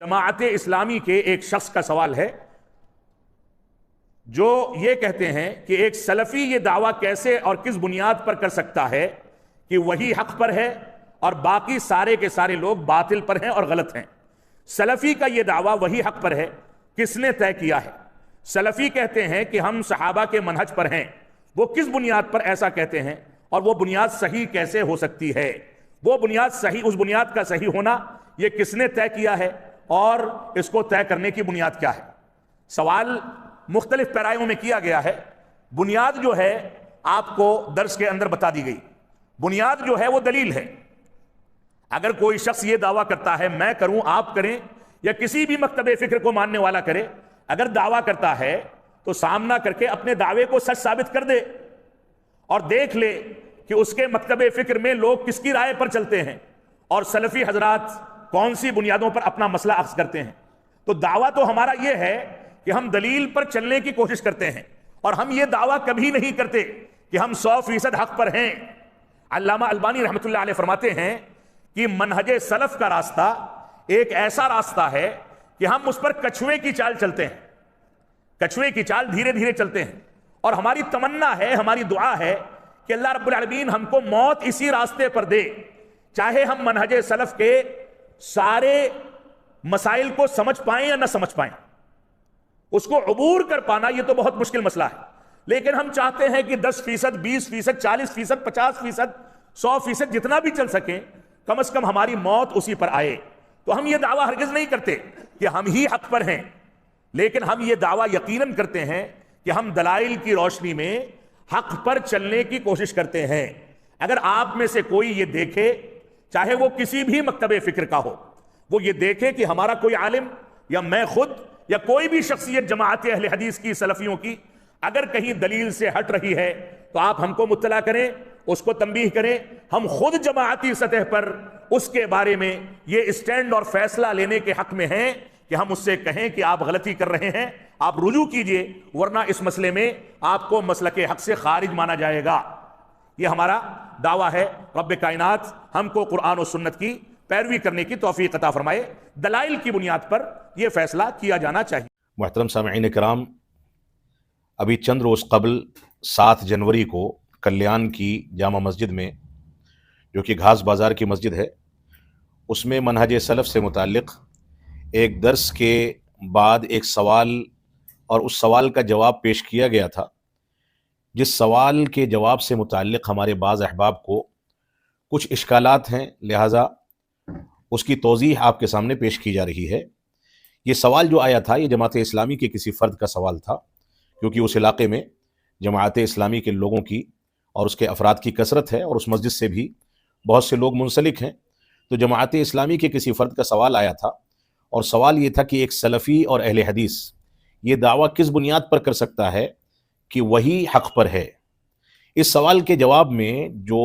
جماعت اسلامی کے ایک شخص کا سوال ہے جو یہ کہتے ہیں کہ ایک سلفی یہ دعویٰ کیسے اور کس بنیاد پر کر سکتا ہے کہ وہی حق پر ہے اور باقی سارے کے سارے لوگ باطل پر ہیں اور غلط ہیں۔ سلفی کا یہ دعویٰ وہی حق پر ہے، کس نے طے کیا ہے؟ سلفی کہتے ہیں کہ ہم صحابہ کے منہج پر ہیں، وہ کس بنیاد پر ایسا کہتے ہیں اور وہ بنیاد صحیح کیسے ہو سکتی ہے؟ وہ بنیاد صحیح، اس بنیاد کا صحیح ہونا یہ کس نے طے کیا ہے اور اس کو طے کرنے کی بنیاد کیا ہے؟ سوال مختلف پیرایوں میں کیا گیا ہے۔ بنیاد جو ہے آپ کو درس کے اندر بتا دی گئی۔ بنیاد جو ہے وہ دلیل ہے۔ اگر کوئی شخص یہ دعویٰ کرتا ہے، میں کروں، آپ کریں، یا کسی بھی مکتب فکر کو ماننے والا کرے، اگر دعویٰ کرتا ہے تو سامنا کر کے اپنے دعوے کو سچ ثابت کر دے اور دیکھ لے کہ اس کے مکتب فکر میں لوگ کس کی رائے پر چلتے ہیں اور سلفی حضرات کون سی بنیادوں پر اپنا مسئلہ اخذ کرتے ہیں۔ تو دعویٰ تو ہمارا یہ ہے کہ ہم دلیل پر چلنے کی کوشش کرتے ہیں، اور ہم یہ دعویٰ کبھی نہیں کرتے کہ ہم 100% حق پر ہیں۔ علامہ البانی رحمۃ اللہ علیہ فرماتے ہیں کہ منہج سلف کا راستہ ایک ایسا راستہ ہے کہ ہم اس پر کچھوے کی چال چلتے ہیں، کچھوے کی چال دھیرے دھیرے چلتے ہیں، اور ہماری تمنا ہے، ہماری دعا ہے کہ اللہ رب العالمین ہم کو موت اسی راستے پر دے، چاہے ہم منہج سلف کے سارے مسائل کو سمجھ پائیں یا نہ سمجھ پائیں۔ اس کو عبور کر پانا یہ تو بہت مشکل مسئلہ ہے، لیکن ہم چاہتے ہیں کہ 10%، 20%، 40%، 50%، 100% جتنا بھی چل سکیں، کم از کم ہماری موت اسی پر آئے۔ تو ہم یہ دعویٰ ہرگز نہیں کرتے کہ ہم ہی حق پر ہیں، لیکن ہم یہ دعویٰ یقیناً کرتے ہیں کہ ہم دلائل کی روشنی میں حق پر چلنے کی کوشش کرتے ہیں۔ اگر آپ میں سے کوئی یہ دیکھے، چاہے وہ کسی بھی مکتب فکر کا ہو، وہ یہ دیکھے کہ ہمارا کوئی عالم یا میں خود یا کوئی بھی شخصیت جماعت اہل حدیث کی، سلفیوں کی، اگر کہیں دلیل سے ہٹ رہی ہے تو آپ ہم کو مطلع کریں، اس کو تنبیہ کریں۔ ہم خود جماعتی سطح پر اس کے بارے میں یہ اسٹینڈ اور فیصلہ لینے کے حق میں ہیں کہ ہم اس سے کہیں کہ آپ غلطی کر رہے ہیں، آپ رجوع کیجئے، ورنہ اس مسئلے میں آپ کو مسلک حق سے خارج مانا جائے گا۔ یہ ہمارا دعویٰ ہے۔ رب کائنات ہم کو قرآن و سنت کی پیروی کرنے کی توفیق عطا فرمائے۔ دلائل کی بنیاد پر یہ فیصلہ کیا جانا چاہیے۔ محترم سامعین کرام، ابھی چند روز قبل 7 جنوری کو کلیان کی جامع مسجد میں، جو کہ گھاس بازار کی مسجد ہے، اس میں منہج سلف سے متعلق ایک درس کے بعد ایک سوال اور اس سوال کا جواب پیش کیا گیا تھا، جس سوال کے جواب سے متعلق ہمارے بعض احباب کو کچھ اشکالات ہیں، لہٰذا اس کی توضیح آپ کے سامنے پیش کی جا رہی ہے۔ یہ سوال جو آیا تھا، یہ جماعت اسلامی کے کسی فرد کا سوال تھا، کیونکہ اس علاقے میں جماعت اسلامی کے لوگوں کی اور اس کے افراد کی کثرت ہے، اور اس مسجد سے بھی بہت سے لوگ منسلک ہیں۔ تو جماعت اسلامی کے کسی فرد کا سوال آیا تھا، اور سوال یہ تھا کہ ایک سلفی اور اہل حدیث یہ دعویٰ کس بنیاد پر کر سکتا ہے کہ وہی حق پر ہے۔ اس سوال کے جواب میں جو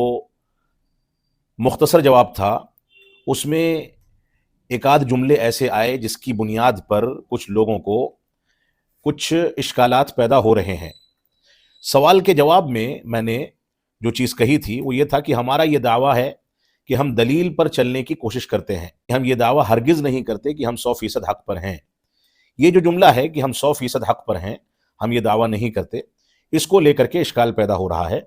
مختصر جواب تھا، اس میں ایک آدھ جملے ایسے آئے جس کی بنیاد پر کچھ لوگوں کو کچھ اشکالات پیدا ہو رہے ہیں۔ سوال کے جواب میں نے جو چیز کہی تھی وہ یہ تھا کہ ہمارا یہ دعویٰ ہے کہ ہم دلیل پر چلنے کی کوشش کرتے ہیں، ہم یہ دعویٰ ہرگز نہیں کرتے کہ ہم 100% حق پر ہیں۔ یہ جو جملہ ہے کہ ہم 100% حق پر ہیں، ہم یہ دعویٰ نہیں کرتے، اس کو لے کر کے اشکال پیدا ہو رہا ہے۔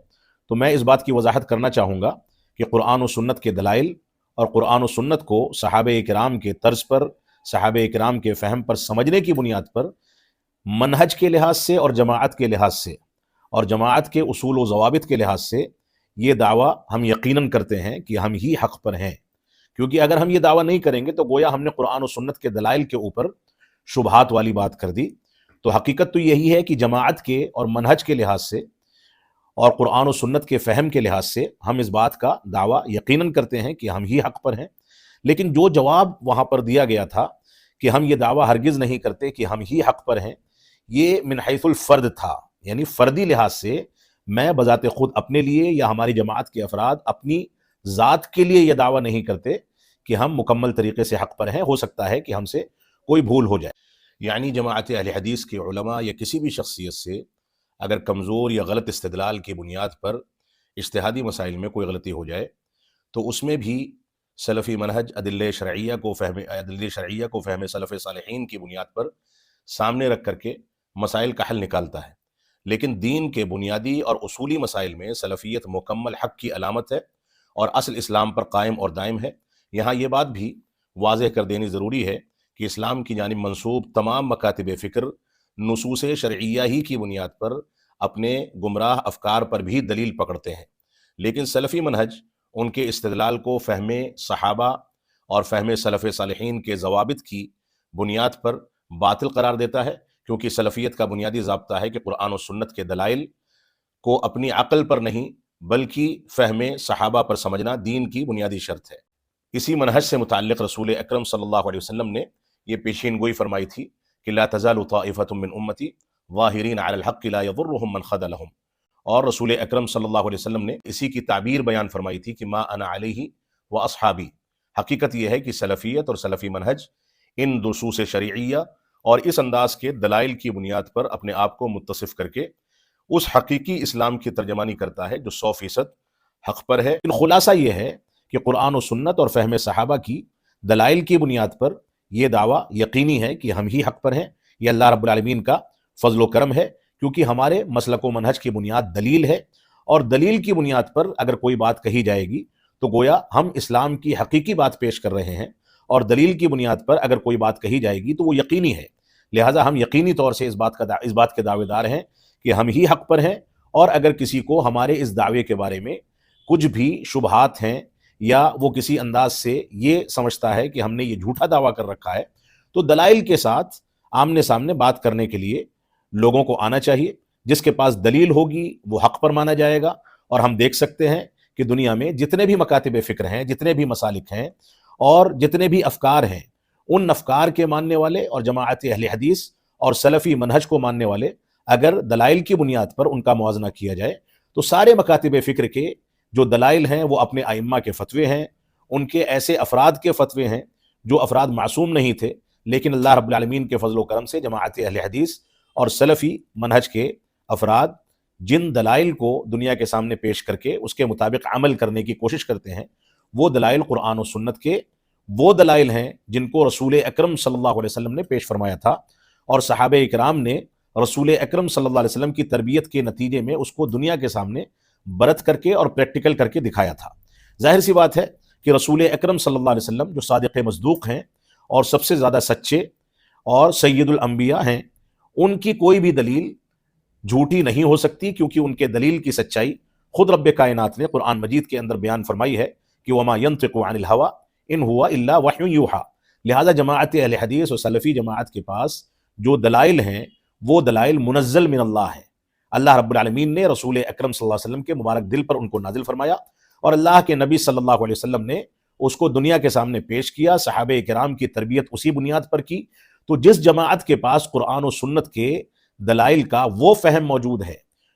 تو میں اس بات کی وضاحت کرنا چاہوں گا کہ قرآن و سنت کے دلائل اور قرآن و سنت کو صحابہ کرام کے طرز پر، صحابہ کرام کے فہم پر سمجھنے کی بنیاد پر، منہج کے لحاظ سے اور جماعت کے لحاظ سے اور جماعت کے اصول و ضوابط کے لحاظ سے یہ دعویٰ ہم یقیناً کرتے ہیں کہ ہم ہی حق پر ہیں۔ کیونکہ اگر ہم یہ دعویٰ نہیں کریں گے تو گویا ہم نے قرآن و سنت کے دلائل کے اوپر شبہات والی بات کر دی۔ تو حقیقت تو یہی ہے کہ جماعت کے اور منہج کے لحاظ سے اور قرآن و سنت کے فہم کے لحاظ سے ہم اس بات کا دعویٰ یقیناً کرتے ہیں کہ ہم ہی حق پر ہیں۔ لیکن جو جواب وہاں پر دیا گیا تھا کہ ہم یہ دعویٰ ہرگز نہیں کرتے کہ ہم ہی حق پر ہیں، یہ من حیث الفرد تھا، یعنی فردی لحاظ سے میں بذات خود اپنے لیے یا ہماری جماعت کے افراد اپنی ذات کے لیے یہ دعویٰ نہیں کرتے کہ ہم مکمل طریقے سے حق پر ہیں۔ ہو سکتا ہے کہ ہم سے کوئی بھول ہو جائے، یعنی جماعت اہل حدیث کے علماء یا کسی بھی شخصیت سے اگر کمزور یا غلط استدلال کی بنیاد پر اجتہادی مسائل میں کوئی غلطی ہو جائے تو اس میں بھی سلفی منہج ادلہ شرعیہ کو فہم سلف صالحین کی بنیاد پر سامنے رکھ کر کے مسائل کا حل نکالتا ہے، لیکن دین کے بنیادی اور اصولی مسائل میں سلفیت مکمل حق کی علامت ہے اور اصل اسلام پر قائم اور دائم ہے۔ یہاں یہ بات بھی واضح کر دینی ضروری ہے کہ اسلام کی جانب منسوب تمام مکاتب فکر نصوص شرعیہ ہی کی بنیاد پر اپنے گمراہ افکار پر بھی دلیل پکڑتے ہیں، لیکن سلفی منہج ان کے استدلال کو فہم صحابہ اور فہم سلف صالحین کے ضوابط کی بنیاد پر باطل قرار دیتا ہے، کیونکہ سلفیت کا بنیادی ضابطہ ہے کہ قرآن و سنت کے دلائل کو اپنی عقل پر نہیں بلکہ فہم صحابہ پر سمجھنا دین کی بنیادی شرط ہے۔ اسی منہج سے متعلق رسول اکرم صلی اللہ علیہ وسلم نے یہ پیشین گوئی فرمائی تھی کہ لا تزال طائفۃ من امتی ظاہرین علی الحق لا یضرهم من خذلهم، اور رسول اکرم صلی اللہ علیہ وسلم نے اسی کی تعبیر بیان فرمائی تھی کہ ما انا علیہ واصحابی۔ حقیقت یہ ہے کہ سلفیت اور سلفی منہج ان نصوص شرعیہ اور اس انداز کے دلائل کی بنیاد پر اپنے آپ کو متصف کر کے اس حقیقی اسلام کی ترجمانی کرتا ہے جو 100% حق پر ہے۔ خلاصہ یہ ہے کہ قرآن و سنت اور فہم صحابہ کی دلائل کی بنیاد پر یہ دعویٰ یقینی ہے کہ ہم ہی حق پر ہیں، یہ اللہ رب العالمین کا فضل و کرم ہے، کیونکہ ہمارے مسلک و منہج کی بنیاد دلیل ہے، اور دلیل کی بنیاد پر اگر کوئی بات کہی جائے گی تو گویا ہم اسلام کی حقیقی بات پیش کر رہے ہیں، اور دلیل کی بنیاد پر اگر کوئی بات کہی جائے گی تو وہ یقینی ہے، لہٰذا ہم یقینی طور سے اس بات کے دعوے دار ہیں کہ ہم ہی حق پر ہیں، اور اگر کسی کو ہمارے اس دعوے کے بارے میں کچھ بھی شبہات ہیں یا وہ کسی انداز سے یہ سمجھتا ہے کہ ہم نے یہ جھوٹا دعویٰ کر رکھا ہے، تو دلائل کے ساتھ آمنے سامنے بات کرنے کے لیے لوگوں کو آنا چاہیے۔ جس کے پاس دلیل ہوگی وہ حق پر مانا جائے گا، اور ہم دیکھ سکتے ہیں کہ دنیا میں جتنے بھی مکاتب فکر ہیں، جتنے بھی مسالک ہیں اور جتنے بھی افکار ہیں، ان افکار کے ماننے والے اور جماعت اہل حدیث اور سلفی منہج کو ماننے والے اگر دلائل کی بنیاد پر ان کا موازنہ کیا جائے تو سارے مکاتب فکر کے جو دلائل ہیں وہ اپنے ائمہ کے فتوے ہیں، ان کے ایسے افراد کے فتوے ہیں جو افراد معصوم نہیں تھے، لیکن اللہ رب العالمین کے فضل و کرم سے جماعت اہل حدیث اور سلفی منہج کے افراد جن دلائل کو دنیا کے سامنے پیش کر کے اس کے مطابق عمل کرنے کی کوشش کرتے ہیں، وہ دلائل قرآن و سنت کے وہ دلائل ہیں جن کو رسول اکرم صلی اللہ علیہ وسلم نے پیش فرمایا تھا، اور صحابہ اکرام نے رسول اکرم صلی اللہ علیہ وسلم کی تربیت کے نتیجے میں اس کو دنیا کے سامنے برت کر کے اور پریکٹیکل کر کے دکھایا تھا۔ ظاہر سی بات ہے کہ رسول اکرم صلی اللہ علیہ وسلم جو صادق مصدوق ہیں اور سب سے زیادہ سچے اور سید الانبیاء ہیں، ان کی کوئی بھی دلیل جھوٹی نہیں ہو سکتی، کیونکہ ان کے دلیل کی سچائی خود رب کائنات نے قرآن مجید کے اندر بیان فرمائی ہے کہ وما ينطق عن الهوى ان هو الا وحی یوحى۔ لہذا جماعت اہل حدیث اور سلفی جماعت کے پاس جو دلائل ہیں وہ دلائل منزل من اللہ ہیں، اللہ رب العالمین نے رسول اکرم صلی اللہ علیہ وسلم کے مبارک دل پر ان کو نازل فرمایا، اور اللہ کے نبی صلی اللہ علیہ وسلم نے اس کو دنیا کے سامنے پیش کیا، صحابہ کرام کی تربیت اسی بنیاد پر کی۔ تو جس جماعت کے پاس قرآن و سنت کے دلائل کا وہ فہم موجود ہے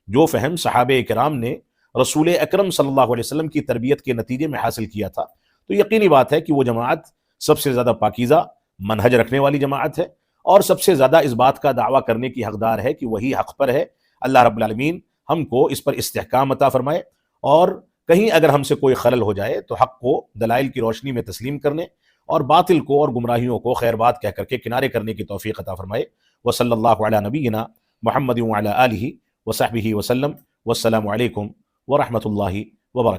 جو فہم صحابہ کرام نے رسول اکرم صلی اللہ علیہ وسلم کی تربیت کے نتیجے میں حاصل کیا تھا، تو یقینی بات ہے کہ وہ جماعت سب سے زیادہ پاکیزہ منہج رکھنے والی جماعت ہے، اور سب سے زیادہ اس بات کا دعویٰ کرنے کی حقدار ہے کہ وہی حق پر ہے۔ اللہ رب العالمین ہم کو اس پر استحکام عطا فرمائے، اور کہیں اگر ہم سے کوئی خلل ہو جائے تو حق کو دلائل کی روشنی میں تسلیم کرنے اور باطل کو اور گمراہیوں کو خیر بات کہہ کر کے کنارے کرنے کی توفیق عطا فرمائے۔ وصلی اللہ علی نبینا محمد وعلی آلہ وصحبہ وسلم، والسلام علیکم ورحمۃ اللہ وبرکاتہ۔